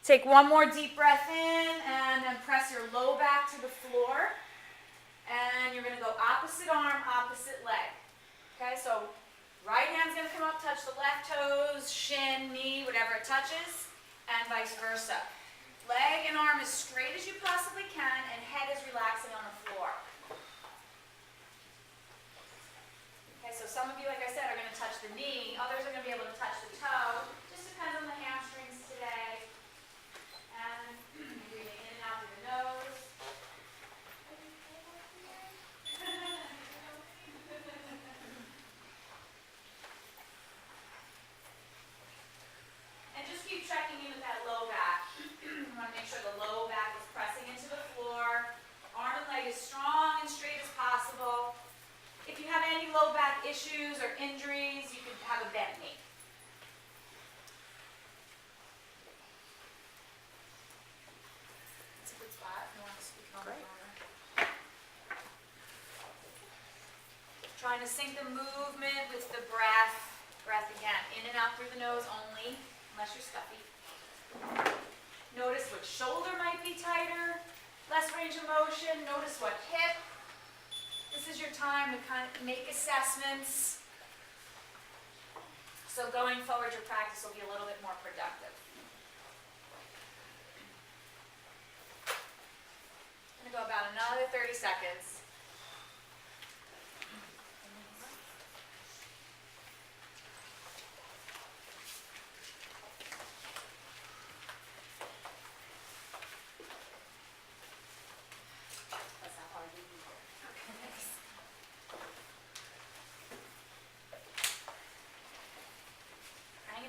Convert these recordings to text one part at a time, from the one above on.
Take one more deep breath in and then press your low back to the floor. And you're going to go opposite arm, opposite leg. Okay, so right hand's going to come up, touch the left toes, shin, knee, whatever it touches, and vice versa. Leg and arm as straight as you possibly can, and head is relaxing on the floor. Okay, so some of you, like I said, are going to touch the knee. Others are going to be able to touch the toe. Just depends on the hamstrings today. And breathing in and out through the nose. And just keep checking in with that low back. You want to make sure the low back is pressing into the floor. Arm and leg as strong and straight as possible. If you have any low back issues or injuries, you could have a bent knee. It's a good spot if you want to speak on the corner. Trying to sync the movement with the breath. Breath again, in and out through the nose only, unless you're stuffy. Notice what shoulder might be tighter, less range of motion. Notice what hip. This is your time to kind of make assessments. So going forward, your practice will be a little bit more productive. I'm going to go about another 30 seconds.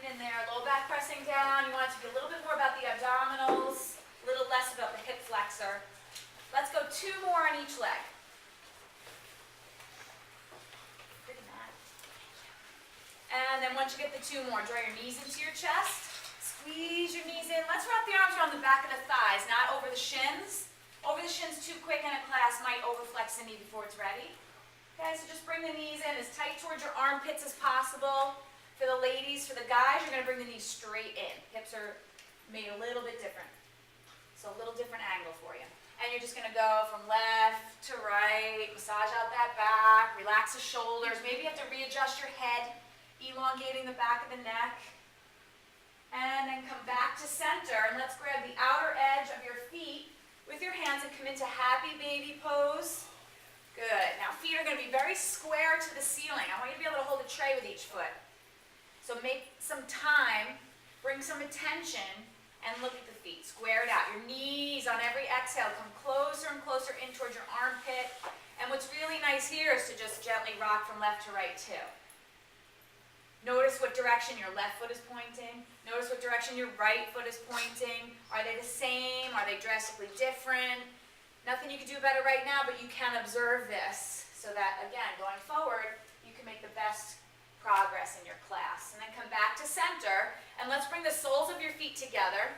In there, low back pressing down. You want it to be a little bit more about the abdominals, a little less about the hip flexor. Let's go 2 more on each leg. And then once you get the 2 more, draw your knees into your chest. Squeeze your knees in. Let's wrap the arms around the back of the thighs, not over the shins. Over the shins too quick in a class might overflex the knee before it's ready. Okay, so just bring the knees in as tight towards your armpits as possible. For the ladies, for the guys, you're going to bring the knees straight in. Hips are made a little bit different. So a little different angle for you. And you're just going to go from left to right, massage out that back, relax the shoulders. Maybe you have to readjust your head, elongating the back of the neck. And then come back to center. And let's grab the outer edge of your feet with your hands and come into happy baby pose. Good. Now feet are going to be very square to the ceiling. I want you to be able to hold a tray with each foot. So make some time, bring some attention, and look at the feet. Square it out. Your knees on every exhale come closer and closer in towards your armpit. And what's really nice here is to just gently rock from left to right too. Notice what direction your left foot is pointing. Notice what direction your right foot is pointing. Are they the same? Are they drastically different? Nothing you can do about it right now, but you can observe this so that, again, going forward, you can make the best progress in your class. And then come back to center, and let's bring the soles of your feet together,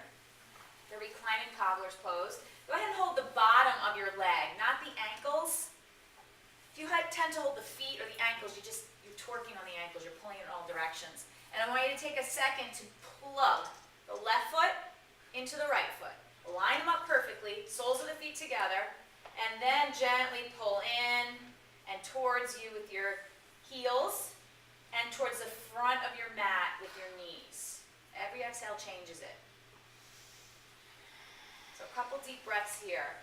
the reclining cobbler's pose. Go ahead and hold the bottom of your leg, not the ankles. If you tend to hold the feet or the ankles, you're twerking on the ankles, you're pulling in all directions. And I want you to take a second to plug the left foot into the right foot. Line them up perfectly, soles of the feet together, and then gently pull in and towards you with your heels, and towards the front of your mat with your knees. Every exhale changes it. So a couple deep breaths here.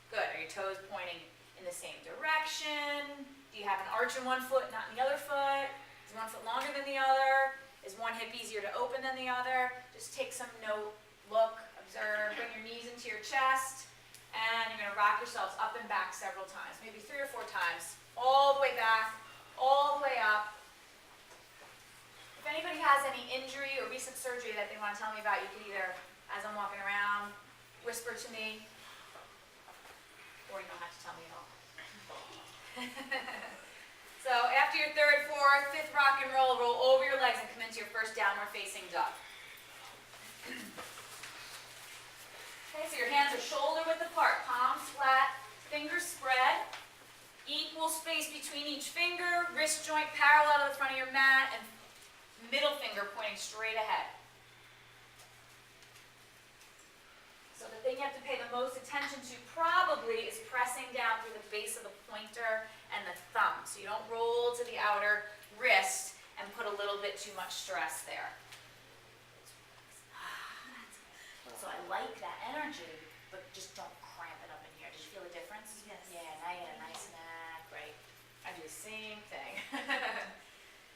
Good. Are your toes pointing in the same direction? Do you have an arch in one foot, not in the other foot? Is one foot longer than the other? Is one hip easier to open than the other? Just take some note, look, observe, bring your knees into your chest, and you're going to rock yourselves up and back several times, maybe 3 or 4 times. All the way back, all the way up. If anybody has any injury or recent surgery that they want to tell me about, you can either, as I'm walking around, whisper to me, or you don't have to tell me at all. So after your 3rd, 4th, 5th rock and roll over your legs and come into your first downward facing dog. Okay, so your hands are shoulder width apart, palms flat, fingers spread, equal space between each finger, wrist joint parallel to the front of your mat, and middle finger pointing straight ahead. you have to pay the most attention to probably is pressing down through the base of the pointer and the thumb. So you don't roll to the outer wrist and put a little bit too much stress there. So I like that energy, but just don't cramp it up in here. Did you feel the difference? Yes. Yeah, now you got a nice neck, right? I do the same thing.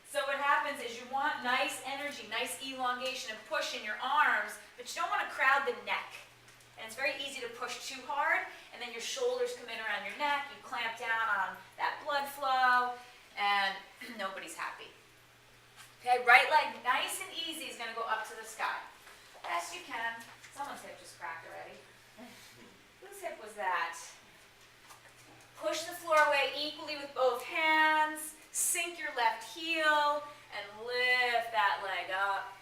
So what happens is you want nice energy, nice elongation and push in your arms, but you don't want to crowd the neck. And it's very easy to push too hard, and then your shoulders come in around your neck, you clamp down on that blood flow, and nobody's happy. Okay, right leg nice and easy is going to go up to the sky. Best you can. Someone's hip just cracked already. Whose hip was that? Push the floor away equally with both hands. Sink your left heel and lift that leg up.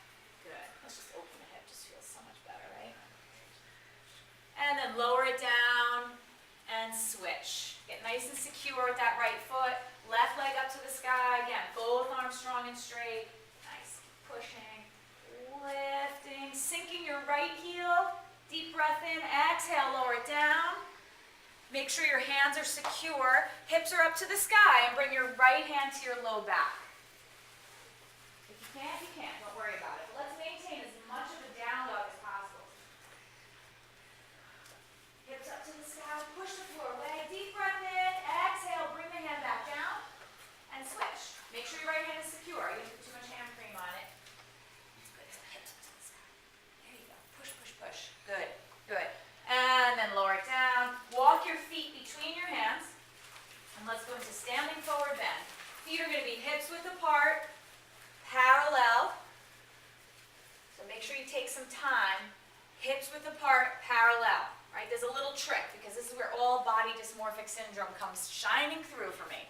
Good. Let's just open the hip. Just feels so much better, right? And then lower it down and switch. Get nice and secure with that right foot. Left leg up to the sky. Again, both arms strong and straight. Nice. Pushing. Lifting, sinking your right heel, deep breath in, exhale, lower it down. Make sure your hands are secure, hips are up to the sky, and bring your right hand to your low back. If you can't, you can't, don't worry about it. But let's maintain as much of a down dog as possible. Hips up to the sky, push the floor away, deep breath in, exhale, bring the hand back down, and switch. Make sure your right hand is secure, you don't put too much hand cream on it. Push. Good, good. And then lower it down. Walk your feet between your hands. And let's go into standing forward bend. Feet are going to be hips width apart, parallel. So make sure you take some time. Hips width apart, parallel. Right? There's a little trick because this is where all body dysmorphic syndrome comes shining through for me.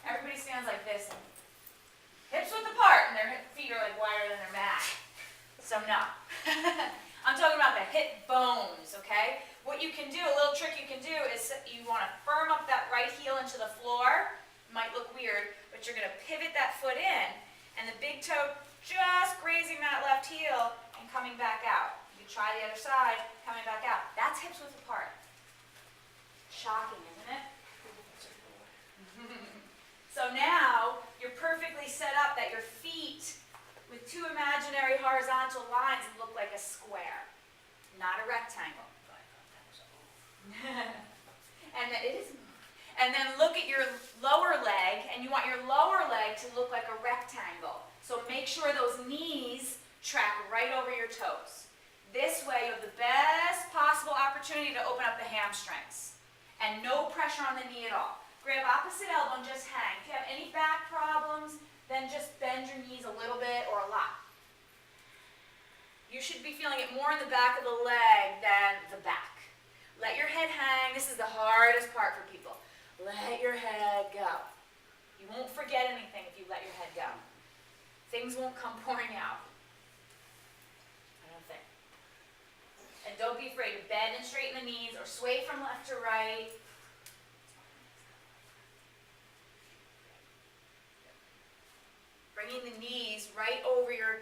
Everybody stands like this. And hips width apart, and their feet are like wider than their mat. So no. I'm talking about the hip bones, okay? What you can do, a little trick you can do is you want to firm up that right heel into the floor. It might look weird, but you're going to pivot that foot in, and the big toe just grazing that left heel and coming back out. You try the other side, coming back out. That's hips width apart. Shocking, isn't it? So now you're perfectly set up that your feet with two imaginary horizontal lines look like a square, not a rectangle. And then look at your lower leg, and you want your lower leg to look like a rectangle. So make sure those knees track right over your toes. This way you have the best possible opportunity to open up the hamstrings. And no pressure on the knee at all. Grab opposite elbow and just hang. If you have any back problems, then just bend your knees a little bit or a lot. You should be feeling it more in the back of the leg than the back. Let your head hang. This is the hardest part for people. Let your head go. You won't forget anything if you let your head go. Things won't come pouring out. I don't think. And don't be afraid to bend and straighten the knees or sway from left to right. Bringing the knees right over your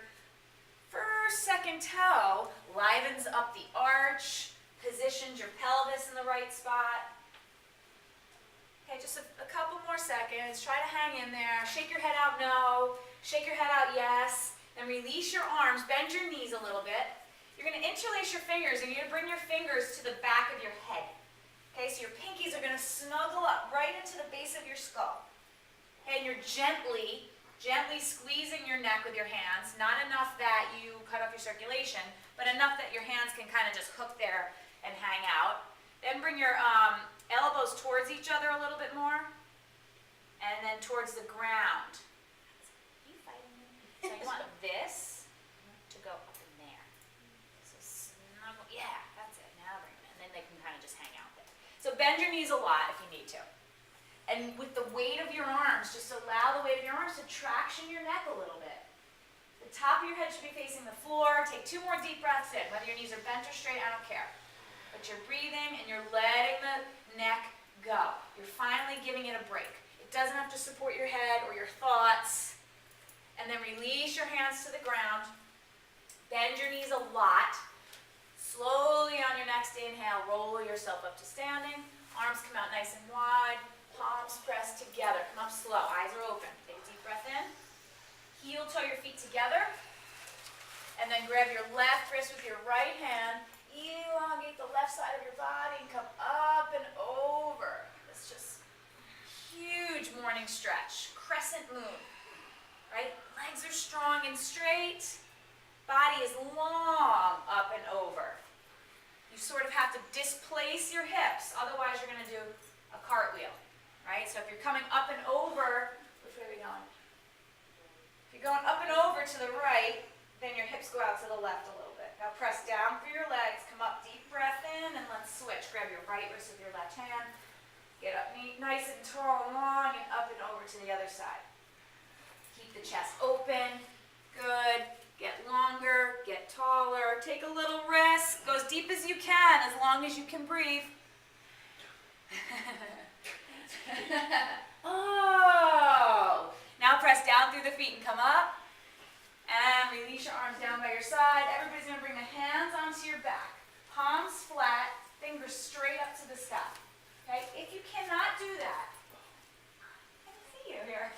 first, second toe, livens up the arch, positions your pelvis in the right spot. Okay, just a couple more seconds. Try to hang in there. Shake your head out, no. Shake your head out, yes. Then release your arms. Bend your knees a little bit. You're going to interlace your fingers, and you're going to bring your fingers to the back of your head. Okay, so your pinkies are going to snuggle up right into the base of your skull. Okay, and you're gently squeezing your neck with your hands, not enough that you cut off your circulation, but enough that your hands can kind of just hook there and hang out. Then bring your elbows towards each other a little bit more, and then towards the ground. You fighting me? So you want this to go up in there. So snuggle, yeah, that's it. Now bring them in, and then they can kind of just hang out there. So bend your knees a lot if you need to. And with the weight of your arms, just allow the weight of your arms to traction your neck a little bit. The top of your head should be facing the floor. Take 2 more deep breaths in. Whether your knees are bent or straight, I don't care. But you're breathing and you're letting the neck go. You're finally giving it a break. It doesn't have to support your head or your thoughts. And then release your hands to the ground. Bend your knees a lot. Slowly on your next next inhale, roll yourself up to standing. Arms come out nice and wide. Palms press together. Come up slow. Eyes are open. Take a deep breath in. Heel toe your feet together. And then grab your left wrist with your right hand. Elongate the left side of your body and come up and over. It's just huge morning stretch. Crescent moon. Right? Legs are strong and straight. Body is long up and over. You sort of have to displace your hips. Otherwise, you're going to do a cartwheel. Right? So if you're coming up and over, which way are we going? If you're going up and over to the right, then your hips go out to the left a little bit. Now press down through your legs, come up, deep breath in, and let's switch. Grab your right wrist with your left hand. Get up nice and tall and long, and up and over to the other side. Keep the chest open. Good. Get longer, get taller. Take a little risk. Go as deep as you can, as long as you can breathe. Oh! Now press down through the feet and come up. And release your arms down by your side. Everybody's going to bring the hands onto your back. Palms flat, fingers straight up to the sky. Okay? If you cannot do that, I can see you here.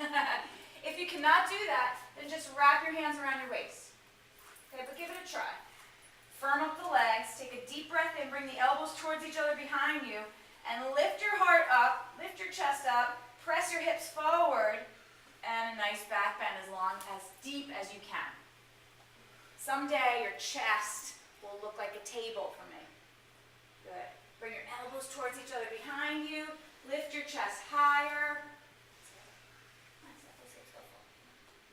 If you cannot do that, then just wrap your hands around your waist. Okay, but give it a try. Firm up the legs. Take a deep breath in. Bring the elbows towards each other behind you. And lift your heart up. Lift your chest up. Press your hips forward. And a nice back bend as deep as you can. Someday your chest will look like a table for me. Good. Bring your elbows towards each other behind you. Lift your chest higher.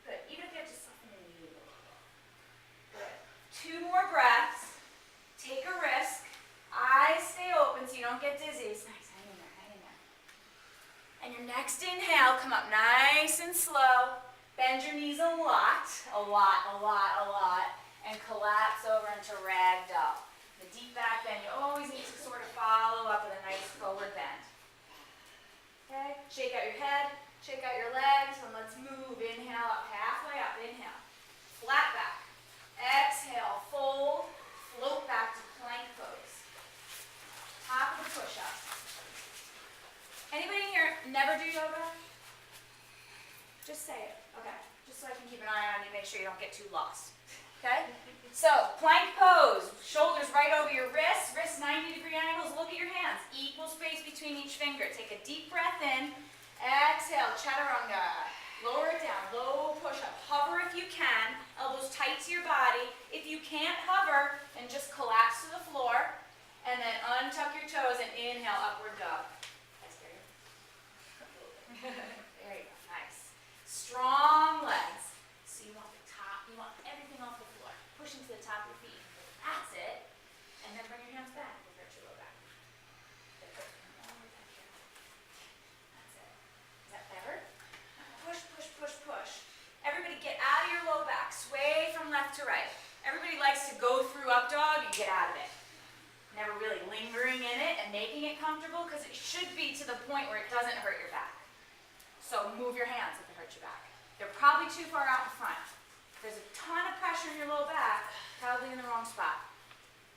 Good. Even if you have to soften the knee a little bit. Good. 2 more breaths. Take a risk. Eyes stay open so you don't get dizzy. It's nice. Hang in there. Hang in there. And your next inhale, come up nice and slow. Bend your knees a lot, and collapse over into ragdoll. The deep back bend, you always need to sort of follow up with a nice forward bend. Okay? Shake out your head, shake out your legs, and let's move. Inhale up, halfway up, inhale. Flat back. Exhale, fold, float back to plank pose. Top of the push-up. Anybody here never do yoga? Just say it. Okay. Just so I can keep an eye on you, make sure you don't get too lost. Okay? So, plank pose. Shoulders right over your wrists. Wrists 90-degree angles. Look at your hands. Equal space between each finger. Take a deep breath in. Exhale. Chaturanga. Lower it down. Low push-up. Hover if you can. Elbows tight to your body. If you can't hover, then just collapse to the floor. And then untuck your toes and inhale, upward dog. There you go, nice. Strong legs. So you want the top, you want everything off the floor. Pushing to the top of your feet. That's it. And then bring your hands back. We'll hurt your low back. That's it. Is that better? Push, push, push, push. Everybody get out of your low back. Sway from left to right. Everybody likes to go through up dog and get out of it. Never really lingering in it and making it comfortable because it should be to the point where it doesn't hurt your back. So move your hands if it hurts your back. They're probably too far out in front. There's a ton of pressure in your low back, probably in the wrong spot.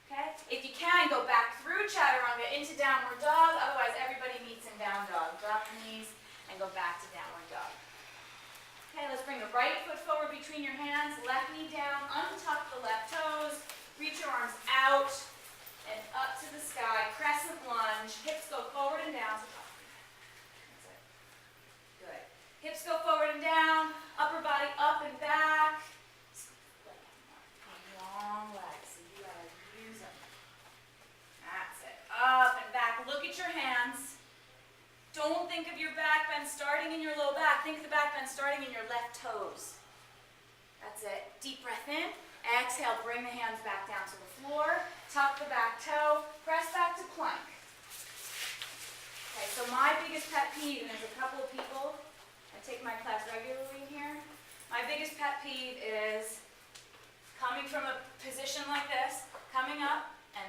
Okay? If you can, go back through chaturanga into downward dog. Otherwise, everybody meets in down dog. Drop the knees and go back to downward dog. Okay, let's bring the right foot forward between your hands. Left knee down. Untuck the left toes. Reach your arms out and up to the sky. Crescent lunge. Hips go forward and down. Hips go forward and down, upper body up and back. Long legs, so you gotta use them. That's it. Up and back. Look at your hands. Don't think of your back bend starting in your low back. Think of the back bend starting in your left toes. That's it. Deep breath in. Exhale, bring the hands back down to the floor. Tuck the back toe. Press back to plank. Okay, so my biggest pet peeve, and there's a couple of people take my class regularly here. My biggest pet peeve is coming from a position like this, coming up and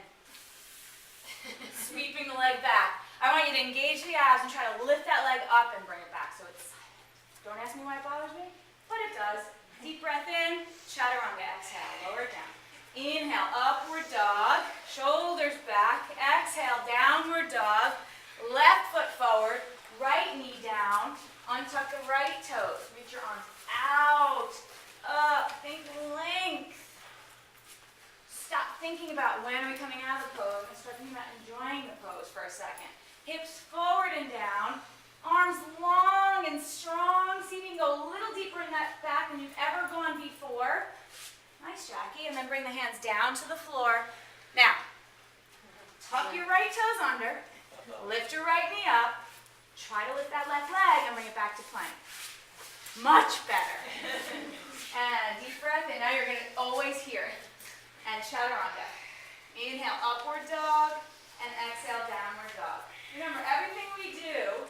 sweeping the leg back. I want you to engage the abs and try to lift that leg up and bring it back so it's silent. Don't ask me why it bothers me, but it does. Deep breath in, chaturanga, exhale, lower it down. Inhale, upward dog, shoulders back, exhale, downward dog. Left foot forward, right knee down. Untuck the right toes. Reach your arms out, up, think length. Stop thinking about when are we coming out of the pose and start thinking about enjoying the pose for a second. Hips forward and down, arms long and strong. See if you can go a little deeper in that back than you've ever gone before. Nice, Jackie. And then bring the hands down to the floor. Now, tuck your right toes under, lift your right knee up, try to lift that left leg and bring it back to plank. Much better. And deep breath in. Now you're going to always hear it. And chaturanga. Inhale, upward dog, and exhale, downward dog. Remember, everything we do,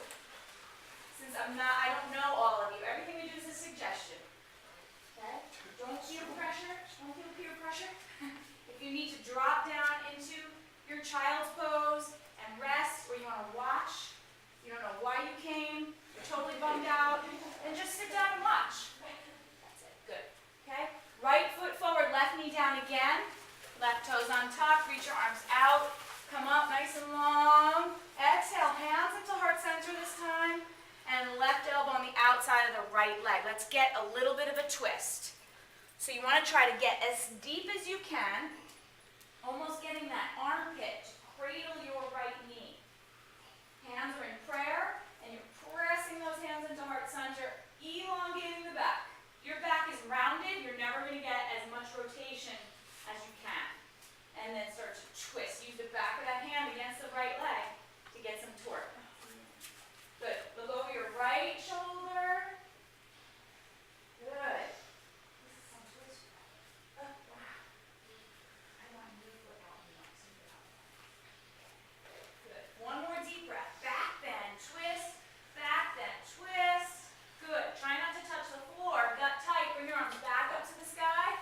since I don't know all of you, everything we do is a suggestion. Okay? Don't feel pressure. Don't feel peer pressure. If you need to drop down into your child's pose and rest, or you want to watch, you don't know why you came, you're totally bummed out, then just sit down and watch. That's it. Good. Okay? Right foot forward, left knee down again. Left toes on top, reach your arms out. Come up nice and long. Exhale, hands into heart center this time. And left elbow on the outside of the right leg. Let's get a little bit of a twist. So you want to try to get as deep as you can, almost getting that armpit to cradle your right knee. Hands are in prayer, and you're pressing those hands into heart center, elongating the back. Your back is rounded, you're never going to get as much rotation as you can. And then start to twist. Use the back of that hand against the right leg to get some torque. Good. Look over your right shoulder. Good. This is some twist. Oh, wow. I want to move without me. Good. One more deep breath. Back bend, twist. Back bend, twist. Good. Try not to touch the floor. Gut tight. Bring your arms back up to the sky.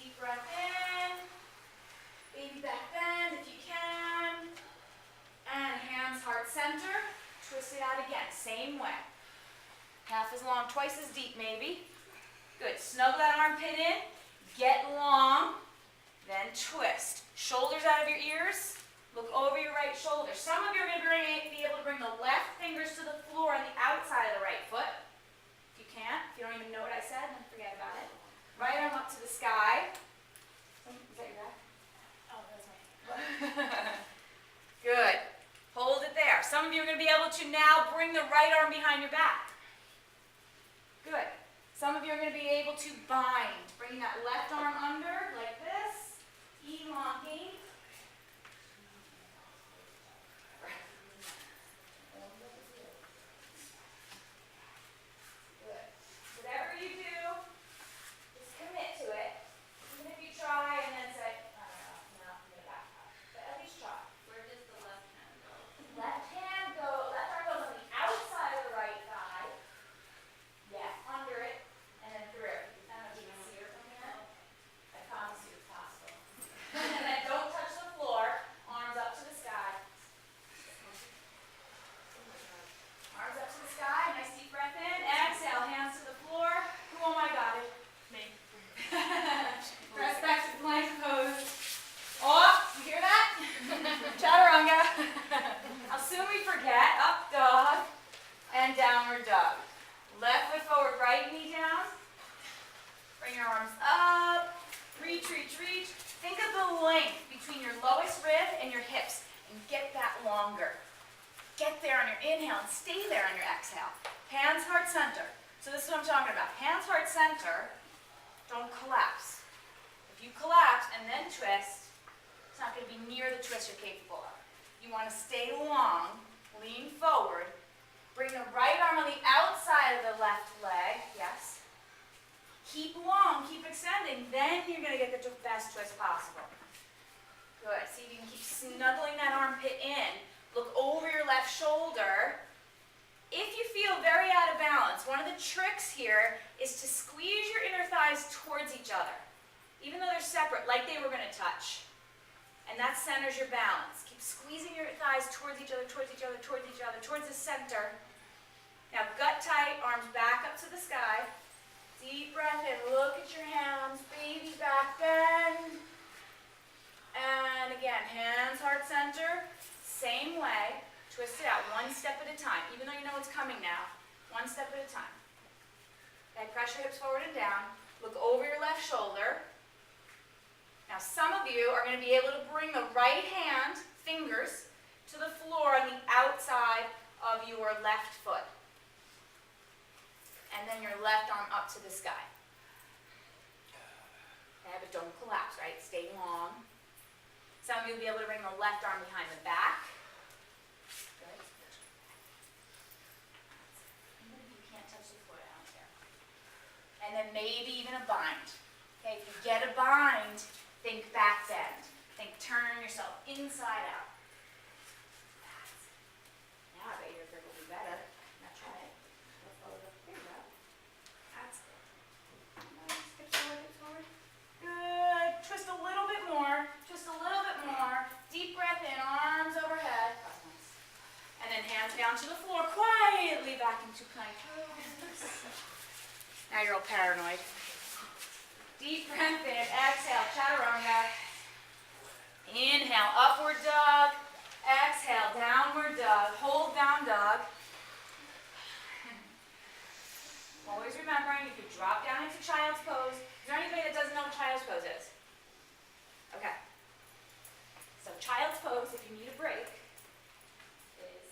Deep breath in. Baby back bend if you can. And hands heart center. Twist it out again. Same way. Half as long, twice as deep maybe. Good. Snuggle that armpit in. Get long. Then twist. Shoulders out of your ears. Look over your right shoulder. Some of you are going to be able to bring the left fingers to the floor on the outside of the right foot. If you can't, if you don't even know what I said, then forget about it. Right arm up to the sky. Is that your back? Oh, that's my Good. Hold it there. Some of you are going to be able to now bring the right arm behind your back. Good. Some of you are going to be able to bind. Bringing that left arm under like this. Elongate. Good. Whatever you do, just commit to it. Even if you try and then say, I don't know, no, I'm going to back up. But at least try. Where does the left hand go? Left arm goes on the outside of the right thigh. Yeah, under it, and then through. I don't know if you can see her from here. I promise you it's possible. And then don't touch the floor. Arms up to the sky. Arms up to the sky. Nice deep breath in. Exhale, hands to the floor. Who oh my God it? Me. Press back to plank pose. Oh, you hear that? Chaturanga. How soon we forget. Up dog and downward dog. Left foot forward, right knee down. Bring your arms up. Reach, reach, reach. Think of the length between your lowest rib and your hips and get that longer. Get there on your inhale and stay there on your exhale. Hands heart center. So this is what I'm talking about. Hands heart center. Don't collapse. If you collapse and then twist, it's not going to be near the twist you're capable of. You want to stay long, lean forward, bring the right arm on the outside of the left leg, yes. Keep long, keep extending, then you're going to get the best twist possible. Good, see if you can keep snuggling that armpit in. Look over your left shoulder. If you feel very out of balance, one of the tricks here is to squeeze your inner thighs towards each other, even though they're separate, like they were going to touch. And that centers your balance. Keep squeezing your thighs towards each other, towards each other, towards each other, towards the center. Now gut tight, arms back up to the sky. Deep breath in, look at your hands, baby back bend. And again, hands heart center. same way, twist it out one step at a time, even though you know it's coming now, one step at a time. Okay, press your hips forward and down. Look over your left shoulder. Now some of you are going to be able to bring the right hand, fingers, to the floor on the outside of your left foot. And then your left arm up to the sky. Okay, but don't collapse, right? Stay long. Some of you will be able to bring the left arm behind the back. Good. Even if you can't touch the floor, I don't care. And then maybe even a bind. Okay, if you get a bind, think back bend. Think turn yourself inside out. Now I bet your grip will be better. Now try it. There you go. That's good. Nice. Hips forward, hips forward. Good. Twist a little bit more. Just a little bit more. Deep breath in, arms overhead. And then hands down to the floor, quietly back into plank pose. Now you're all paranoid. Deep breath in, exhale, chaturanga. Inhale, upward dog. Exhale, downward dog. Hold down dog. Always remembering you could drop down into child's pose. Is there anybody that doesn't know what child's pose is? Okay. So child's pose, if you need a break, is,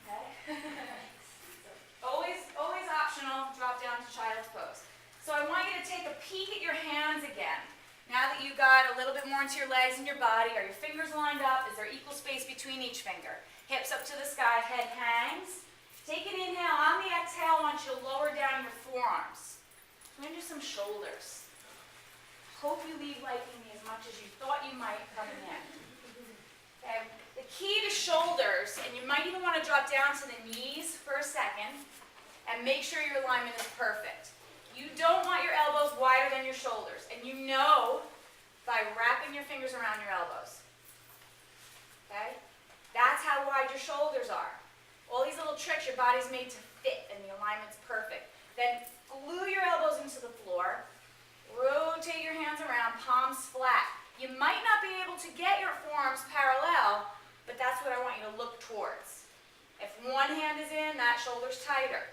okay? always optional, drop down to child's pose. So I want you to take a peek at your hands again. Now that you've got a little bit more into your legs and your body, are your fingers lined up? Is there equal space between each finger? Hips up to the sky, head hangs. Take an inhale. On the exhale, I want you to lower down your forearms. We're going to do some shoulders. Hope you leave liking me as much as you thought you might coming in. Okay. The key to shoulders, and you might even want to drop down to the knees for a second, and make sure your alignment is perfect. You don't want your elbows wider than your shoulders, and you know by wrapping your fingers around your elbows. Okay? That's how wide your shoulders are. All these little tricks, your body's made to fit, and the alignment's perfect. Then glue your elbows into the floor. Rotate your hands around, palms flat. You might not be able to get your forearms parallel, but that's what I want you to look towards. If one hand is in, that shoulder's tighter.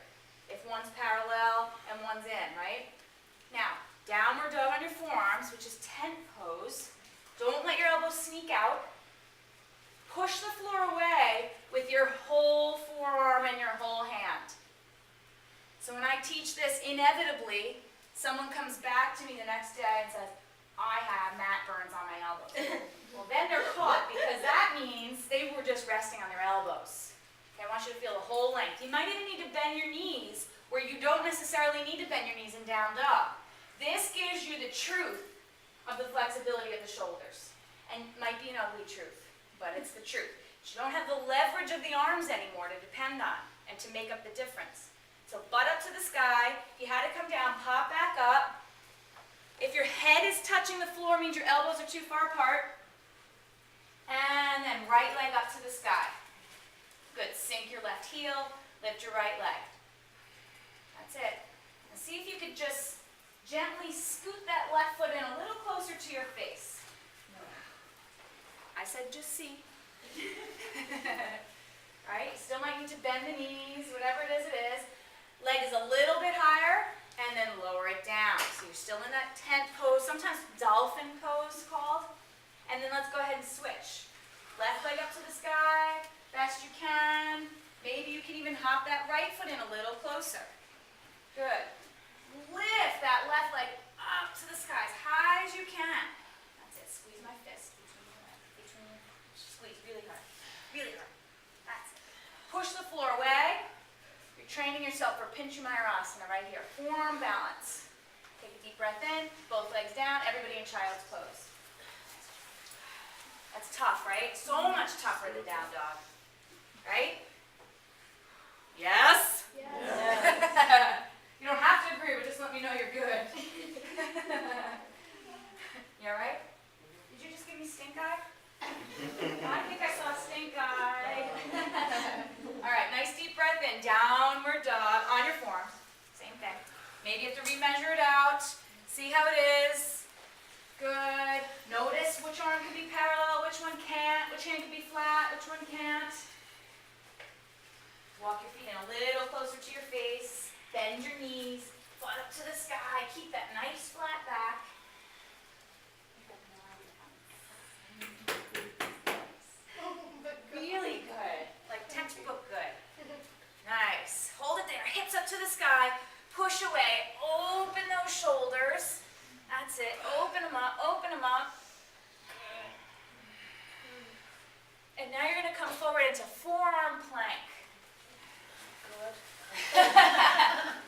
If one's parallel and one's in, right? Now, downward dog on your forearms, which is tent pose. Don't let your elbows sneak out. Push the floor away with your whole forearm and your whole hand. So when I teach this, inevitably, someone comes back to me the next day and says, I have mat burns on my elbows. Well, then they're caught, because that means they were just resting on their elbows. Okay, I want you to feel the whole length. You might even need to bend your knees where you don't necessarily need to bend your knees in down dog. This gives you the truth of the flexibility of the shoulders. And it might be an ugly truth, but it's the truth. You don't have the leverage of the arms anymore to depend on and to make up the difference. So butt up to the sky. If you had to come down, pop back up. If your head is touching the floor, means your elbows are too far apart. And then right leg up to the sky. Good. Sink your left heel, lift your right leg. That's it. And see if you could just gently scoot that left foot in a little closer to your face. I said just see. Right? Still might need to bend the knees, whatever it is. Leg is a little bit higher, and then lower it down. So you're still in that tent pose, sometimes dolphin pose called. And then let's go ahead and switch. Left leg up to the sky, best you can. Maybe you can even hop that right foot in a little closer. Good. Lift that left leg up to the sky as high as you can. That's it. Squeeze my fist between squeeze really hard. Really hard. That's it. Push the floor away. You're training yourself for Pinchu Mayurasana right here. Forearm balance. Take a deep breath in, both legs down, everybody in child's pose. That's tough, right? So much tougher than down dog. Right? Yes? Yes. You don't have to agree, but just let me know you're good. You alright? Did you just give me stink eye? I think I saw stink eye. Alright, nice deep breath in. Downward dog on your forearms. Same thing. Maybe you have to remeasure it out. See how it is. Good. Notice which arm can be parallel, which one can't? Which hand can be flat? Which one can't? Walk your feet in a little closer to your face. Bend your knees. Butt up to the sky. Keep that nice flat back. Really good. Like textbook good. Nice. Hold it there. Hips up to the sky. Push away. Open those shoulders. That's it. Open them up. Open them up. And now you're going to come forward into forearm plank. Good.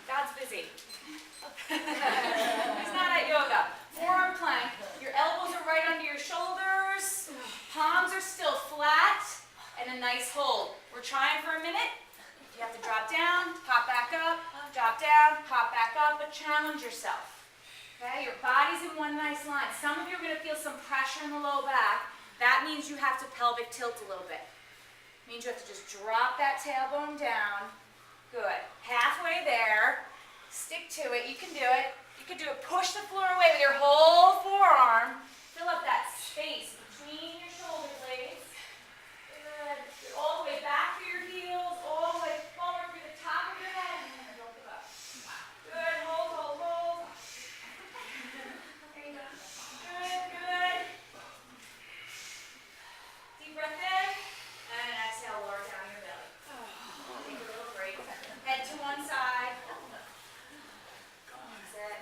God's busy. He's not at yoga. Forearm plank. Your elbows are right under your shoulders. Palms are still flat. And a nice hold. We're trying for a minute. You have to drop down, pop back up, drop down, pop back up, but challenge yourself. Okay? Your body's in one nice line. Some of you are going to feel some pressure in the low back. That means you have to pelvic tilt a little bit. It means you have to just drop that tailbone down. Good. Halfway there. Stick to it. You can do it. You can do it. Push the floor away with your whole forearm. Fill up that space between your shoulder blades. Good. All the way back through your heels. All the way forward through the top of your head. And don't give up. Good. Hold, hold, hold. There you go. Good, good. Deep breath in. And exhale, lower down your belly. Take a little break. Head to one side. That's it.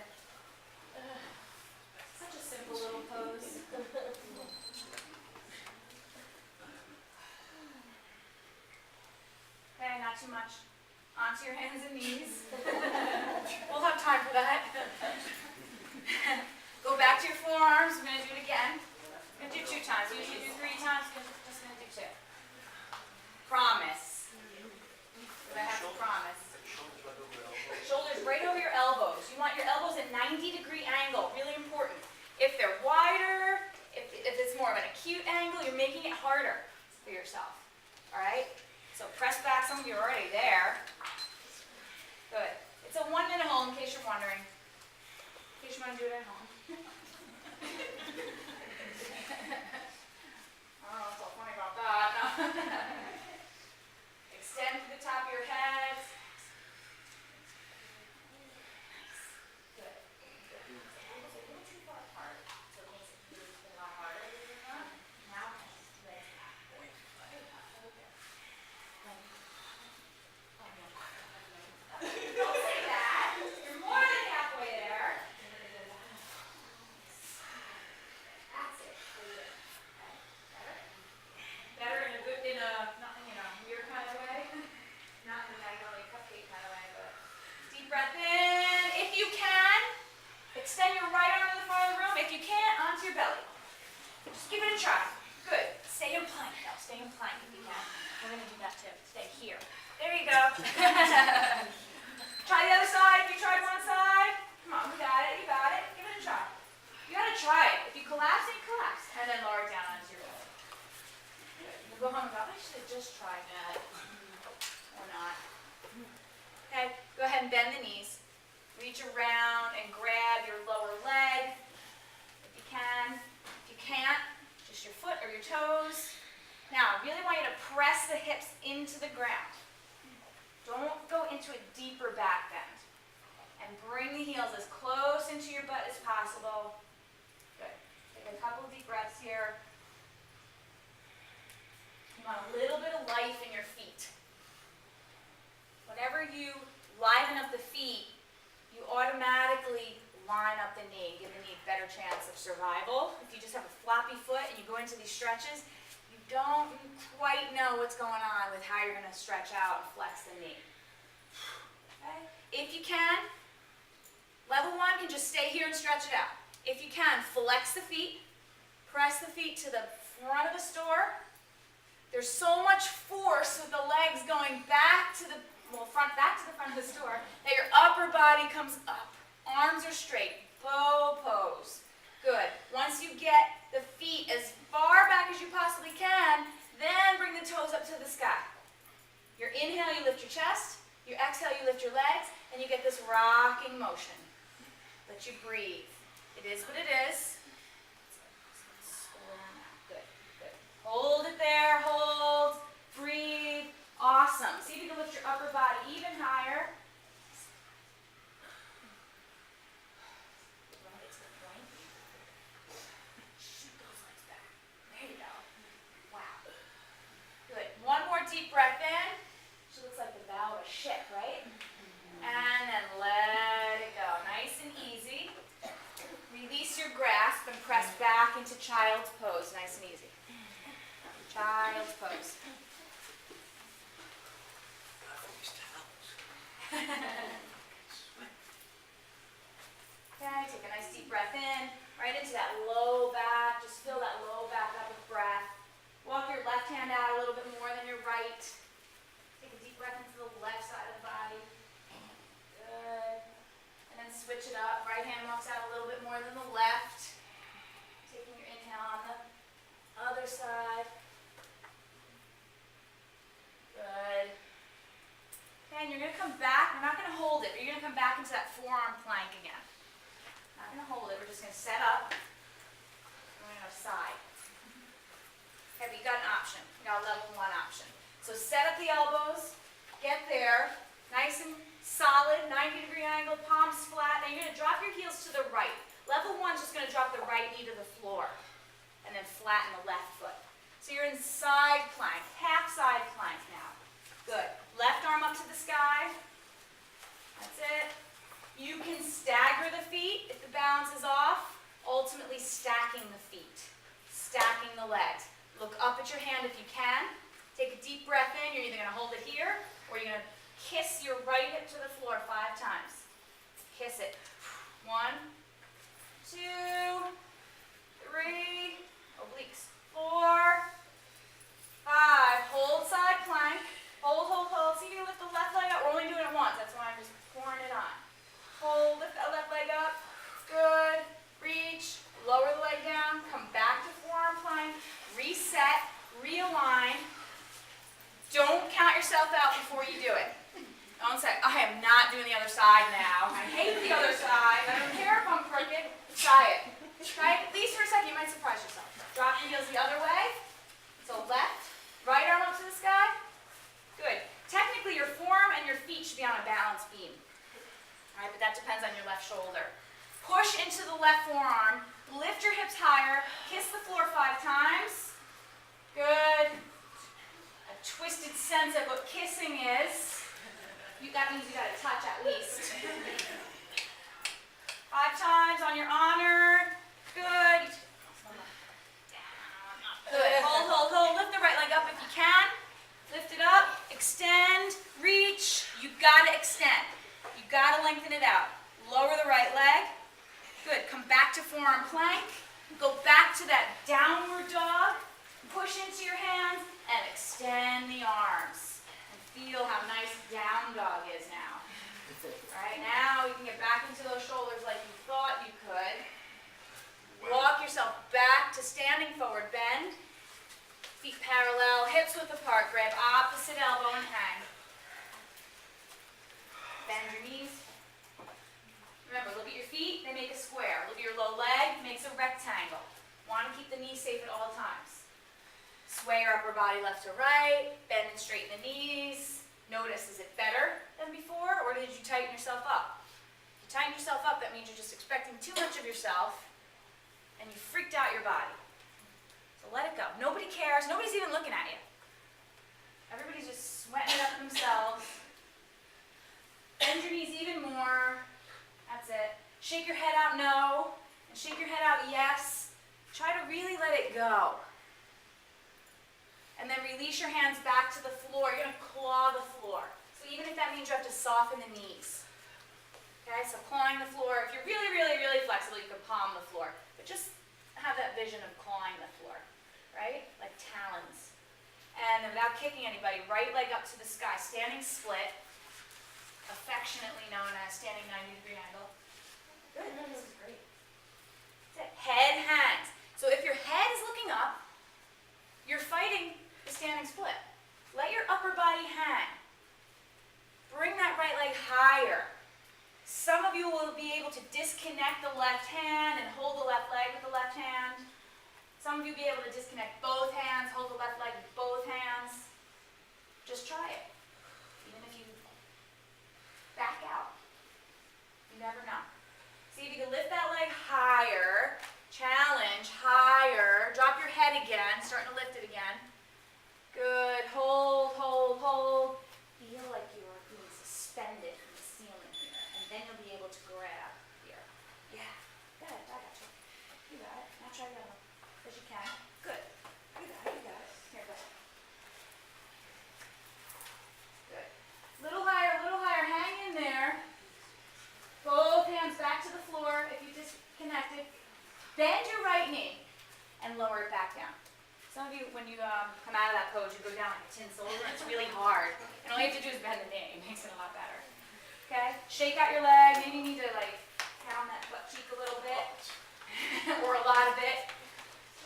Such a simple little pose. Okay, not too much. Onto your hands and knees. We'll have time for that. Go back to your forearms. We're going to do it again. We're going to do 2 times. We usually do 3 times. We're just going to do 2. Promise. I have to promise. Shoulders right over your elbows. You want your elbows at 90-degree angle. Really important. If they're wider, if it's more of an acute angle, you're making it harder for yourself. All right? So press back. Some of you are already there. Good. It's a 1-minute hold in case you're wondering. In case you want to do it at home. I don't know what's so funny about that. No. Extend to the top of your head. Good. Good. Elbows are a little too far apart, so it makes it a lot harder. Now, legs back. Don't say that. You're more than halfway there. That's it. Good. Okay. Better? Better in a good, not in a weird kind of way. Not in a magnolia cupcake kind of way, but deep breath in. If you can, extend your right arm to the front of the room. If you can't, onto your belly. Just give it a try. Good. Stay in plank now. Stay in plank if you can. We're going to do that too. Stay here. There you go. Try the other side. If you tried one side, come on, we got it. You got it. Give it a try. You got to try it. If you collapse, then you collapse. And then lower it down onto your belly. Good. You go home and go, I should have just tried that. Or not. Okay, go ahead and bend the knees. Reach around and grab your lower leg. If you can. If you can't, just your foot or your toes. Now, I really want you to press the hips into the ground. Don't go into a deeper back bend. And bring the heels as close into your butt as possible. Good. Take a couple deep breaths here. You want a little bit of life in your feet. Whenever you liven up the feet, you automatically line up the knee, give the knee a better chance of survival. If you just have a floppy foot and you go into these stretches, you don't quite know what's going on with how you're going to stretch out and flex the knee. Okay? If you can, level 1 can just stay here and stretch it out. If you can, flex the feet, press the feet to the front of the store. There's so much force with the legs going back to the front of the store that your upper body comes up. Arms are straight. Bow pose. Good. Once you get the feet as far back as you possibly can, then bring the toes up to the sky. Your inhale, you lift your chest. Your exhale, you lift your legs, and you get this rocking motion. Let you breathe. It is what it is. Good, good. into child's pose, nice and easy. Child's pose. Okay, take a nice deep breath in, right into that low back. Just fill that low back up with breath. Walk your left hand out a little bit more than your right. Take a deep breath into the left side of the body. Good. And then switch it up. Right hand walks out a little bit more than the left. Taking your inhale on the other side. Good. Okay, and you're going to come back. We're not going to hold it, but you're going to come back into that forearm plank again. Not going to hold it. We're just going to set up. We're going to go side. Okay, but you got an option. You got a level 1 option. So set up the elbows. Get there. Nice and solid. 90-degree angle. Palms flat. Now you're going to drop your heels to the right. Level 1 is just going to drop the right knee to the floor. And then flatten the left foot. So you're in side plank. Half side plank now. Good. Left arm up to the sky. That's it. You can stagger the feet if the balance is off. Ultimately stacking the feet. Stacking the legs. Look up at your hand if you can. Take a deep breath in. You're either going to hold it here or you're going to kiss your right hip to the floor 5 times. Kiss it. 1, 2, 3, obliques. 4, 5. Hold side plank. Hold, hold, hold. See if you can lift the left leg up. We're only doing it once. That's why I'm just pouring it on. Hold, lift that left leg up. Good. Reach. Lower the leg down. Come back to forearm plank. Reset. Realign. Don't count yourself out before you do it. Don't say, I am not doing the other side now. I hate the other side. I don't care if I'm crooked. Try it. Try it at least for a second. You might surprise yourself. Drop your heels the other way. So left. Right arm up to the sky. Good. Technically, your forearm and your feet should be on a balance beam. All right, but that depends on your left shoulder. Push into the left forearm. Lift your hips higher. Kiss the floor 5 times. Good. A twisted sense of what kissing is. That means you got to touch at least. 5 times on your honor. Good. Good. Hold, hold, hold. Lift the right leg up if you can. Lift it up. Extend. Reach. You got to extend. You got to lengthen it out. Lower the right leg. Good. Come back to forearm plank. Go back to that downward dog. Push into your hands and extend the arms. And feel how nice down dog is now. All right, now you can get back into those shoulders like you thought you could. Walk yourself back to standing forward bend. Feet parallel, hips width apart. Grab opposite elbow and hang. Bend your knees. Remember, look at your feet, they make a square. Look at your low leg, makes a rectangle. Want to keep the knees safe at all times. Sway your upper body left to right, bend and straighten the knees. Notice, is it better than before, or did you tighten yourself up? If you tighten yourself up, that means you're just expecting too much of yourself, and you freaked out your body. So let it go. Nobody cares. Nobody's even looking at you. Everybody's just sweating it up themselves. Bend your knees even more. That's it. Shake your head out no, and shake your head out yes. Try to really let it go. And then release your hands back to the floor. You're going to claw the floor. So even if that means you have to soften the knees. Okay, so clawing the floor. If you're really, really, really flexible, you can palm the floor. But just have that vision of clawing the floor, right? Like talons. And then without kicking anybody, right leg up to the sky, standing split, affectionately known as standing 90-degree angle. Good, this is great. That's it. Head, hands. So if your head is looking up, you're fighting the standing split. Let your upper body hang. Bring that right leg higher. Some of you will be able to disconnect the left hand and hold the left leg with the left hand. Some of you will be able to disconnect both hands, hold the left leg with both hands. Just try it. Even if you back out. You never know. See if you can lift that leg higher. Challenge, higher. Drop your head again, starting to lift it again. Good. Hold, hold, hold. Feel like you're being suspended from the ceiling here. And then you'll be able to grab here. Yeah. Good. I got you. You got it. Now try the other one. as you can. Good. You got it, you got it. Here, go. Good. Little higher, hang in there. Both hands back to the floor if you disconnected. Bend your right knee and lower it back down. Some of you, when you come out of that pose, you go down like a tin soldier. It's really hard. And all you have to do is bend the knee. It makes it a lot better. Okay? Shake out your leg. Maybe you need to like pound that butt cheek a little bit. Or a lot of it.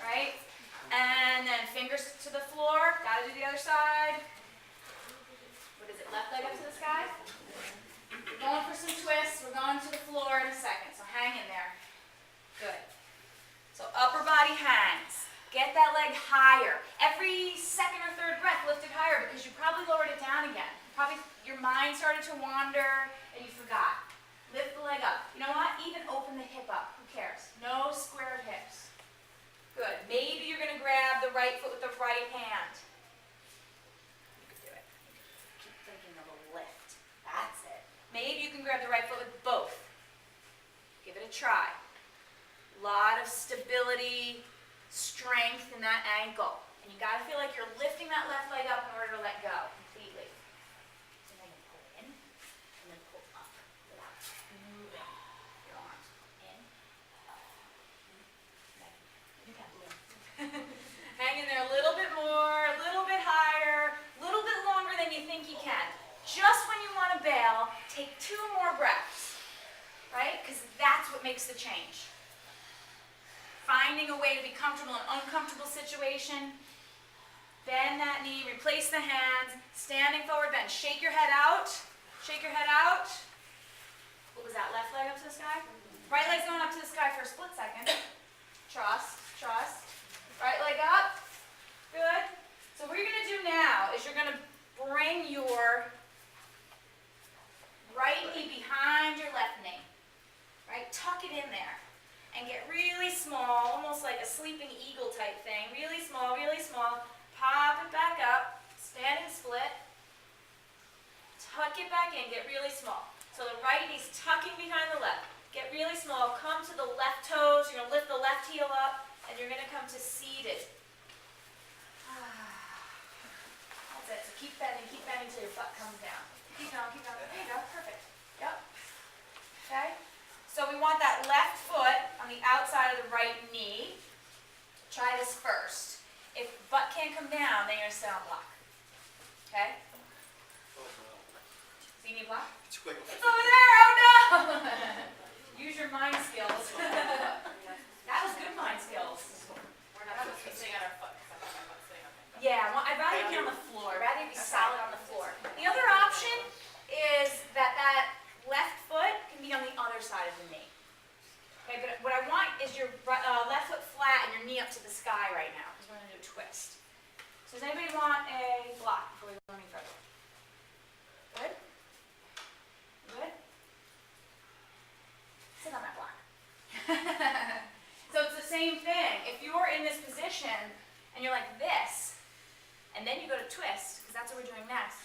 Right? And then fingers to the floor. Gotta do the other side. What is it? Left leg up to the sky? We're going for some twists. We're going to the floor in a second. So hang in there. Good. So upper body hangs. Get that leg higher. Every second or third breath, lift it higher because you probably lowered it down again. Probably your mind started to wander and you forgot. Lift the leg up. You know what? Even open the hip up. Who cares? No squared hips. Good. Maybe you're going to grab the right foot with the right hand. You can do it. Keep thinking of a lift. That's it. Maybe you can grab the right foot with both. Give it a try. A lot of stability, strength in that ankle. And you got to feel like you're lifting that left leg up in order to let go completely. So then you pull in and then pull up without moving your arms. In, up, back. You can move. Hang in there a little bit more, a little bit higher, a little bit longer than you think you can. Just when you want to bail, take 2 more breaths, right? Because that's what makes the change. Finding a way to be comfortable in an uncomfortable situation. Bend that knee, replace the hands, standing forward bend. Shake your head out. Shake your head out. What was that, left leg up to the sky? Right leg's going up to the sky for a split second. Trust, trust. Right leg up. Good. So what you're going to do now is you're going to bring your right knee behind your left knee. Right? Tuck it in there. And get really small, almost like a sleeping eagle type thing. Really small, really small. Pop it back up. Standing split. Tuck it back in. Get really small. So the right knee's tucking behind the left. Get really small. Come to the left toes. You're going to lift the left heel up. And you're going to come to seated. That's it. So keep bending until your butt comes down. Keep going, keep going. There you go. Perfect. Yep. Okay? So we want that left foot on the outside of the right knee. Try this first. If butt can't come down, then you're going to sit on block. Okay? So you need block? It's over there! Oh no! Use your mind skills. That was good mind skills. We're not supposed to be sitting on our foot because I thought my butt's sitting on my foot. Yeah, well, I'd rather you be on the floor. I'd rather you be solid on the floor. The other option is that left foot can be on the other side of the knee. Okay, but what I want is your left foot flat and your knee up to the sky right now, because we're going to do a twist. So does anybody want a block before we go any further? Good? Good? Sit on that block. So it's the same thing. If you're in this position and you're like this, and then you go to twist, because that's what we're doing next,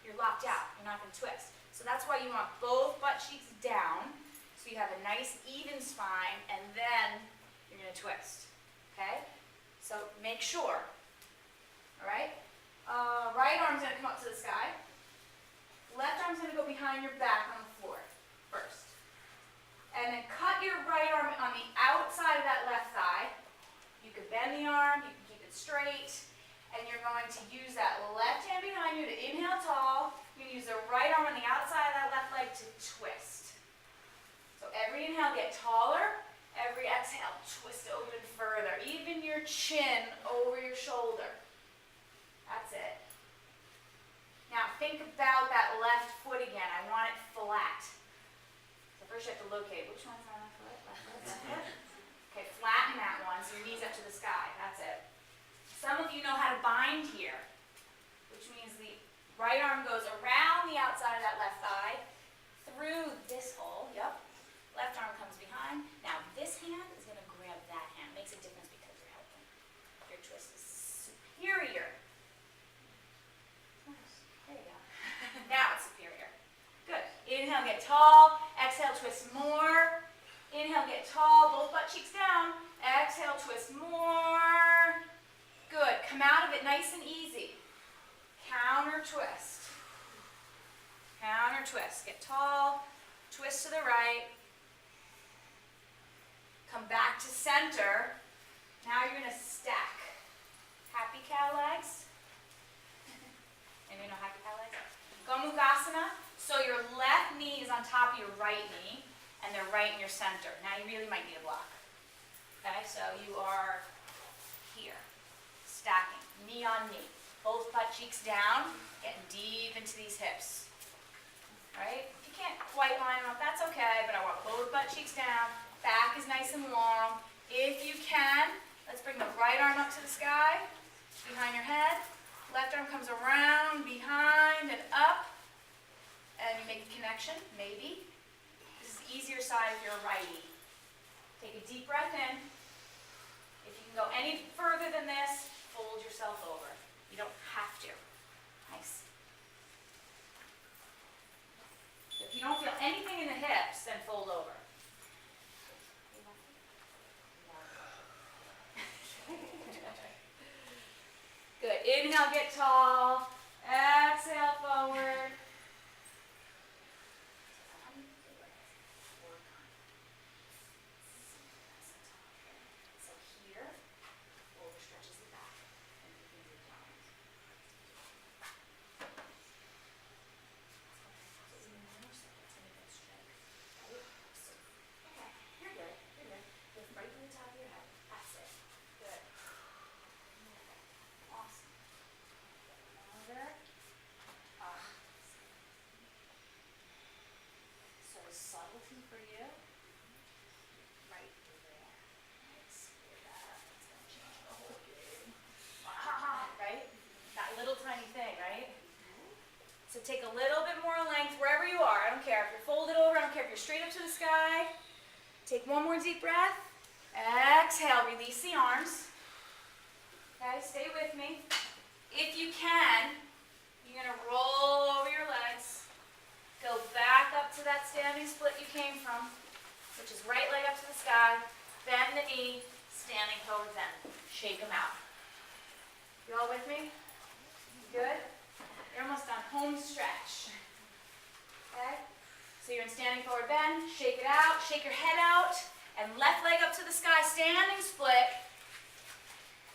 you're locked out. You're not going to twist. So that's why you want both butt cheeks down, so you have a nice even spine, and then you're going to twist. Okay? So make sure. All right? Right arm's going to come up to the sky. Left arm's going to go behind your back on the floor first. And then cut your right arm on the outside of that left thigh. You can bend the arm, you can keep it straight, and you're going to use that left hand behind you to inhale tall. You can use the right arm on the outside of that left leg to twist. So every inhale, get taller. Every exhale, twist open further. Even your chin over your shoulder. That's it. Now think about that left foot again. I want it flat. So first you have to locate which one's my left foot. Left foot, left foot. Okay, flatten that one so your knee's up to the sky. That's it. Some of you know how to bind here, which means the right arm goes around the outside of that left thigh, through this hole. Yep. Left arm comes behind. Now this hand is going to grab that hand. Makes a difference because you're helping. Your twist is superior. Nice. There you go. Now it's superior. Good. Inhale, get tall. Exhale, twist more. Inhale, get tall. Both butt cheeks down. Exhale, twist more. come out of it nice and easy. Counter twist. Counter twist. Get tall, twist to the right. Come back to center. Now you're going to stack. Happy cow legs. Anybody know happy cow legs? Gomukhasana. So your left knee is on top of your right knee, and they're right in your center. Now you really might need a block. Okay, so you are here, stacking, knee on knee. Both butt cheeks down, getting deep into these hips. Right? If you can't quite line them up, that's okay, but I want both butt cheeks down. Back is nice and long. If you can, let's bring the right arm up to the sky, behind your head. Left arm comes around, behind, and up. And you make a connection, maybe. This is the easier side if you're a righty. Take a deep breath in. If you can go any further than this, fold yourself over. You don't have to. Nice. If you don't feel anything in the hips, then fold over. Good. Inhale, get tall. Exhale, forward. So here, overstretches the back. And you can do it down. Okay, you're good. You're good. Lift right to the top of your head. That's it. Good. Awesome. Another. So a subtlety for you. Right over there. Nice. Hear that. It's gonna change the whole game. Right? That little tiny thing, right? So take a little bit more length wherever you are. I don't care if you're folded over. I don't care if you're straight up to the sky. Take one more deep breath. Exhale. Release the arms. Okay, stay with me. If you can, you're going to roll over your legs. Go back up to that standing split you came from, which is right leg up to the sky. Bend the knee, standing forward bend. Shake them out. You all with me? Good? You're almost done. Home stretch. Okay? So you're in standing forward bend. Shake it out. Shake your head out. And left leg up to the sky. Standing split.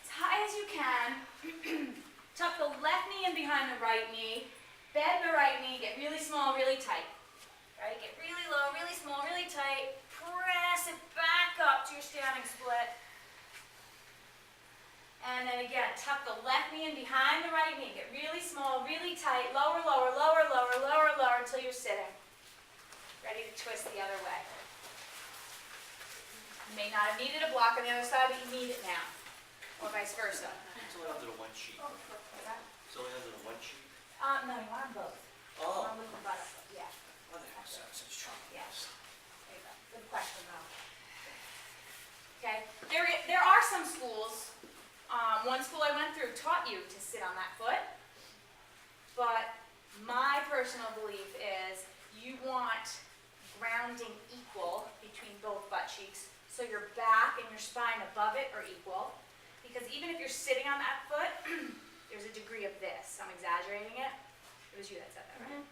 As high as you can. Tuck the left knee in behind the right knee. Bend the right knee. Get really small, really tight. Right? Get really low, really small, really tight. Press it back up to your standing split. And then again, tuck the left knee in behind the right knee. Get really small, really tight. Lower, lower, lower, lower, lower, lower until you're sitting. Ready to twist the other way. You may not have needed a block on the other side, but you need it now. Or vice versa. It's only under the one sheet. What's that? It's only under the one sheet. No, you want them both. You Oh. want them with the butt up. Yeah. What the heck is that? Such trouble. Yes. There you go. Good question, though. Okay. There are some schools. One school I went through taught you to sit on that foot. But my personal belief is you want grounding equal between both butt cheeks, so your back and your spine above it are equal. Because even if you're sitting on that foot, there's a degree of this. I'm exaggerating it. It was you that said that, right?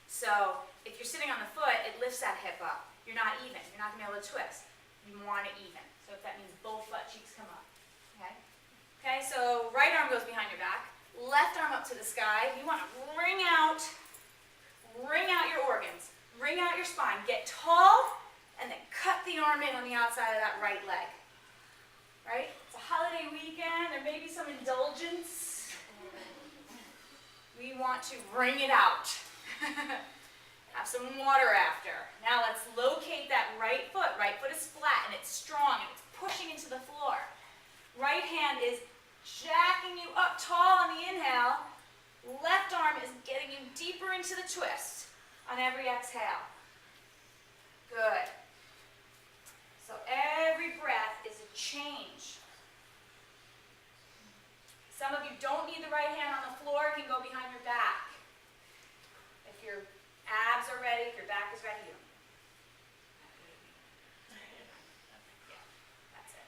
So if you're sitting on the foot, it lifts that hip up. You're not even. You're not going to be able to twist. You want it even. So if that means both butt cheeks come up. Okay? Okay, so right arm goes behind your back. Left arm up to the sky. You want to wring out your organs. Wring out your spine. Get tall, and then cut the arm in on the outside of that right leg. Right? It's a holiday weekend. There may be some indulgence. We want to wring it out. Have some water after. Now let's locate that right foot. Right foot is flat and it's strong and it's pushing into the floor. Right hand is jacking you up tall on the inhale. Left arm is getting you deeper into the twist on every exhale. Good. So every breath is a change. Some of you don't need the right hand on the floor. It can go behind your back. If your abs are ready, if your back is ready, you don't. Yeah, that's it.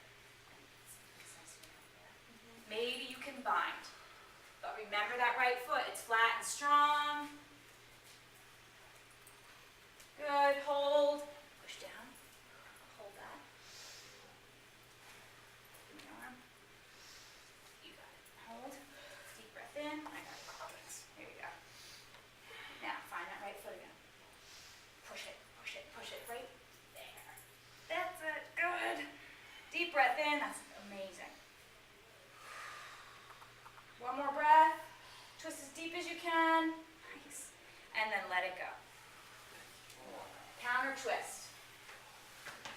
twist.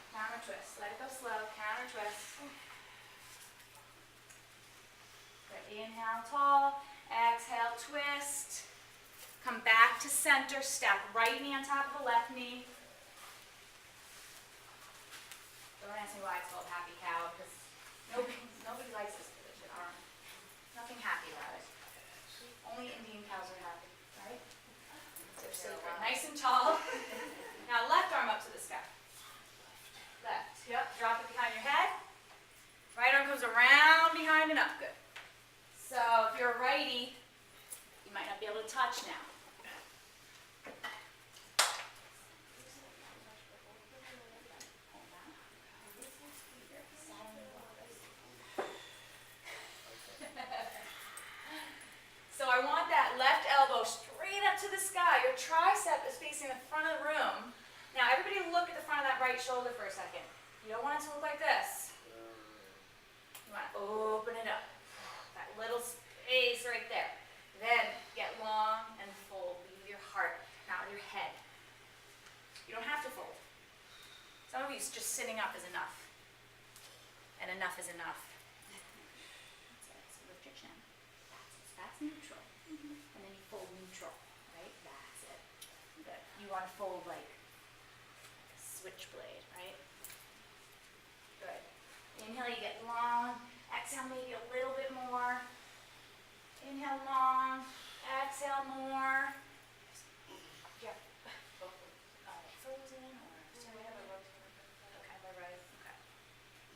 Counter twist. Let it go slow. Counter twist. Good. Inhale, tall. Exhale, twist. Come back to center. Stack right knee on top of the left knee. Don't ask me why it's called happy cow, because nobody likes this position. Nothing happy about it. Only Indian cows are happy, right? They're sacred. Nice and tall. Now left arm up to the sky. Left. Yep. Drop it behind your head. Right arm comes around behind and up. Good. So if you're a righty, you might not be able to touch now. So I want that left elbow straight up to the sky. Your tricep is facing the front of the room. Now everybody look at the front of that right shoulder for a second. You don't want it to look like this. You want to open it up. That little space right there. Then get long and fold. Lead with your heart, not with your head. You don't have to fold. Some of you just sitting up is enough. And enough is enough. That's it. So lift your chin. That's neutral. And then you fold neutral. Right? That's it. Good. You want to fold like a switchblade, right? Good. Inhale, you get long. Exhale, maybe a little bit more. Inhale long. Exhale more. Yeah. Frozen or okay.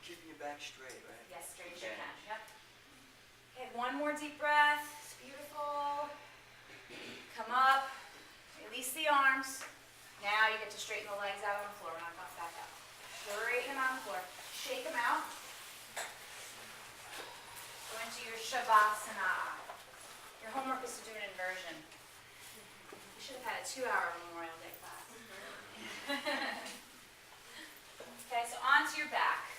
Keeping your back straight, right? Yes, straight as you can. Yep. Okay, one more deep breath. It's beautiful. Come up. Release the arms. Now you get to straighten the legs out on the floor. We're not going back out. Straighten them on the floor. Shake them out. Go into your Shavasana. Your homework is to do an inversion. You should have had a 2-hour Memorial Day class. Okay, so onto your back.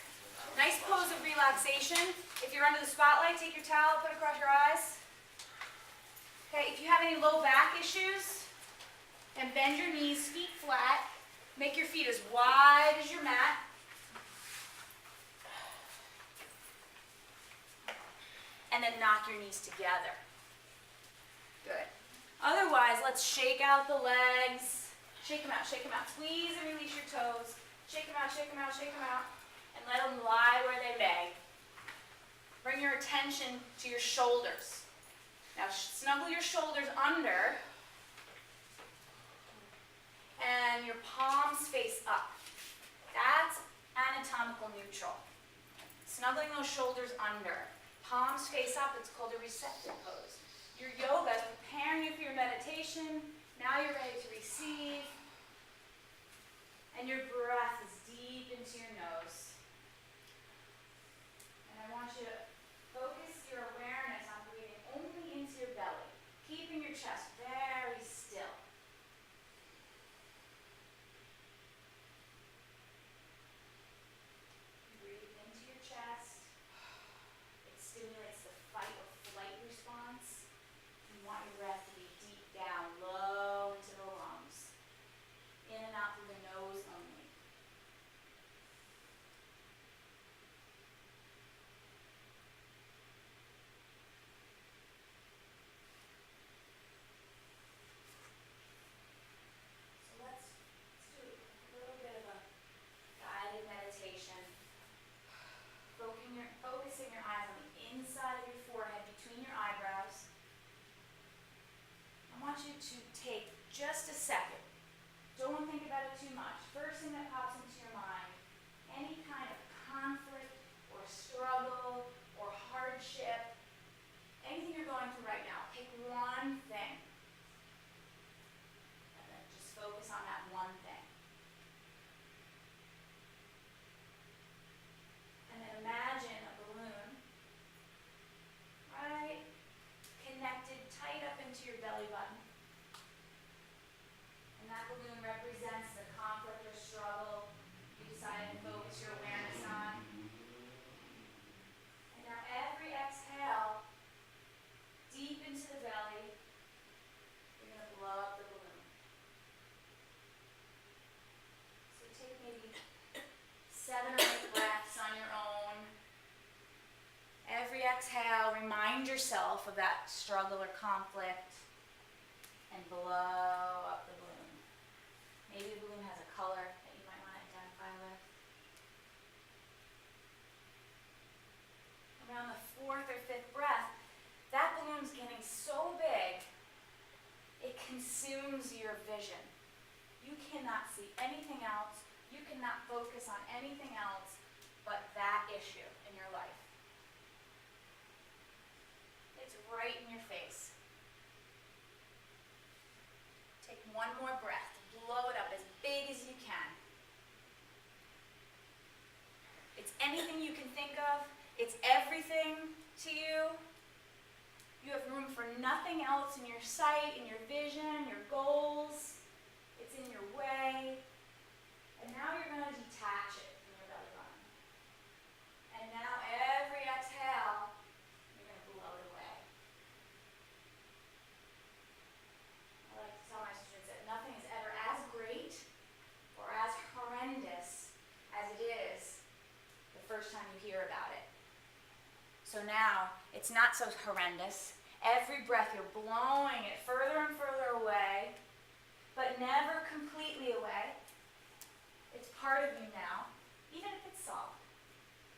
Nice pose of relaxation. If you're under the spotlight, take your towel, put it across your eyes. Okay, if you have any low back issues, then bend your knees, feet flat. Make your feet as wide as your mat. And then knock your knees together. Good. Otherwise, let's shake out the legs. Shake them out, shake them out. Squeeze and release your toes. Shake them out, shake them out, shake them out. And let them lie where they may. Bring your attention to your shoulders. Now snuggle your shoulders under. And your palms face up. That's anatomical neutral. Snuggling those shoulders under. Palms face up, it's called a receptive pose. Your yoga is preparing you for your meditation. Now you're ready to receive. And your breath is deep into your nose. And I want you to focus your awareness on breathing only into your belly, keeping your chest very still. Breathe into your chest. It stimulates the fight or flight response. You want your breath to be deep down, low into the lungs. In and out through the nose only. So let's do a little bit of a guided meditation. Focusing your eyes on the inside of your forehead, between your eyebrows. I want you to take just a second. Don't think about it too much. First thing that pops into your mind, any kind of conflict or struggle or hardship, anything you're going through right now, pick one thing. And then just focus on that one thing. And then imagine a balloon, right, connected tight up into your belly button. And that balloon represents exhale, remind yourself of that struggle or conflict and blow up the balloon. Maybe the balloon has a color that you might want to identify with. Around the fourth or fifth breath, that balloon's getting so big, it consumes your vision. You cannot see anything else. You cannot focus on anything else but that issue in your life. It's right in your face. Take one more breath. Blow it up as big as you can. It's anything you can think of. It's everything to you. You have room for nothing else in your sight, in your vision, your goals. It's in your way. And now you're going to detach it from your belly button. And now every exhale, you're going to blow it away. I like to tell my students that nothing is ever as great or as horrendous as it is the first time you hear about it. So now, it's not so horrendous. Every breath you're blowing it further and further away, but never completely away. It's part of you now, even if it's soft.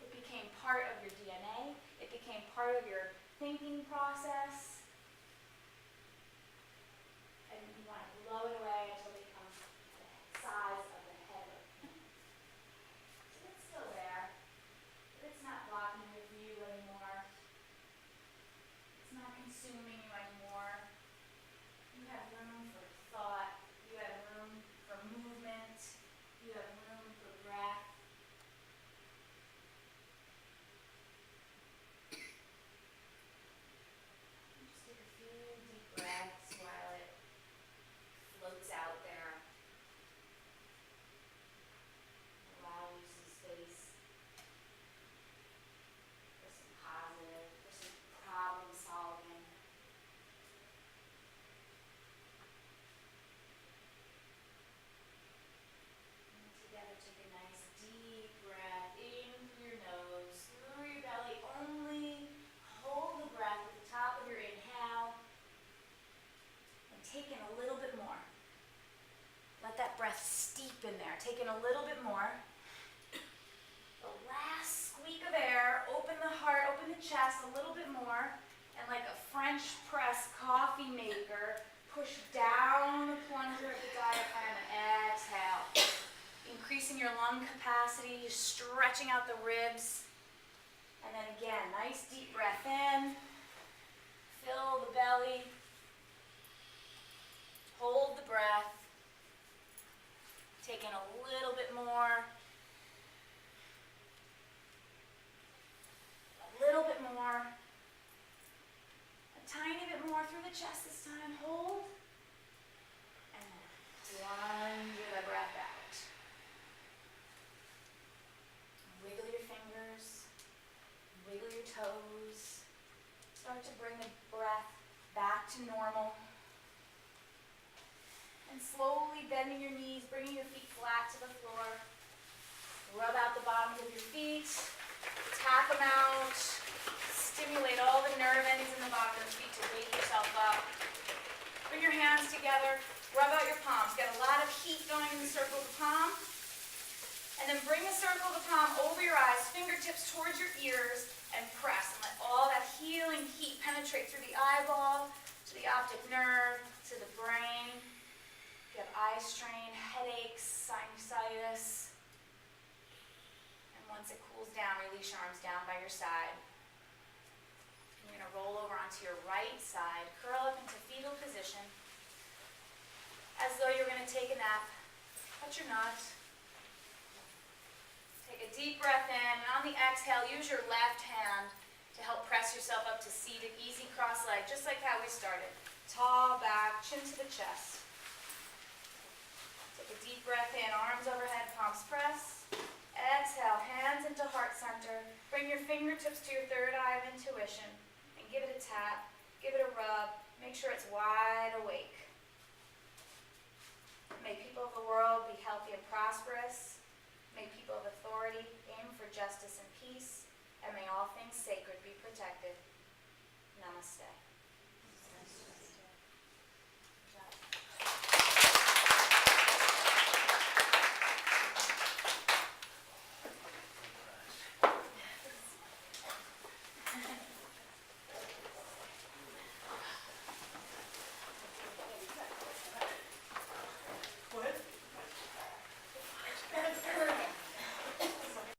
It became part of your DNA. It became part of your thinking process. And you want to blow it away until it becomes the size of the head of a pin. So it's still there, but it's not blocking your view anymore. It's not consuming you anymore. You have room for thought. You have room for movement. You have room for breath. Just take a few deep breaths while it floats out there. Allow you some space for some positive, for some problem solving. And together, take a nice deep breath in through your nose, through your belly only. Hold the breath at the top of your inhale. And take in a little bit more. Let that breath steep in there. Take in a little bit more. The last squeak of air. Open the heart, open the chest a little bit more. And like a French press coffee maker, push down the plunger of the diaphragm and exhale. Increasing your lung capacity, stretching out the ribs. And then again, nice deep breath in. Fill the belly. Hold the breath. Take in a little bit more. A little bit more. A tiny bit more through the chest this time. Hold. And then plunge the breath out. Wiggle your fingers. Wiggle your toes. Start to bring the breath back to normal. And slowly bending your knees, bringing your feet flat to the floor. Rub out the bottoms of your feet. Tap them out. Stimulate all the nerve endings in the bottom of the feet to wake yourself up. Bring your hands together. Rub out your palms. Get a lot of heat going in the circle of the palm. And then bring the circle of the palm over your eyes, fingertips towards your ears, and press. And let all that healing heat penetrate through the eyeball, to the optic nerve, to the brain. If you have eye strain, headaches, sinusitis. And once it cools down, release your arms down by your side. And you're going to roll over onto your right side, curl up into fetal position, as though you're going to take a nap, but you're not. Take a deep breath in, and on the exhale, use your left hand to help press yourself up to seated, easy cross leg, just like how we started. Tall back, chin to the chest. Take a deep breath in, arms overhead, palms press. Exhale, hands into heart center. Bring your fingertips to your third eye of intuition and give it a tap, give it a rub, make sure it's wide awake. May people of the world be healthy and prosperous. May people of authority aim for justice and peace. and may all things sacred be protected. Namaste.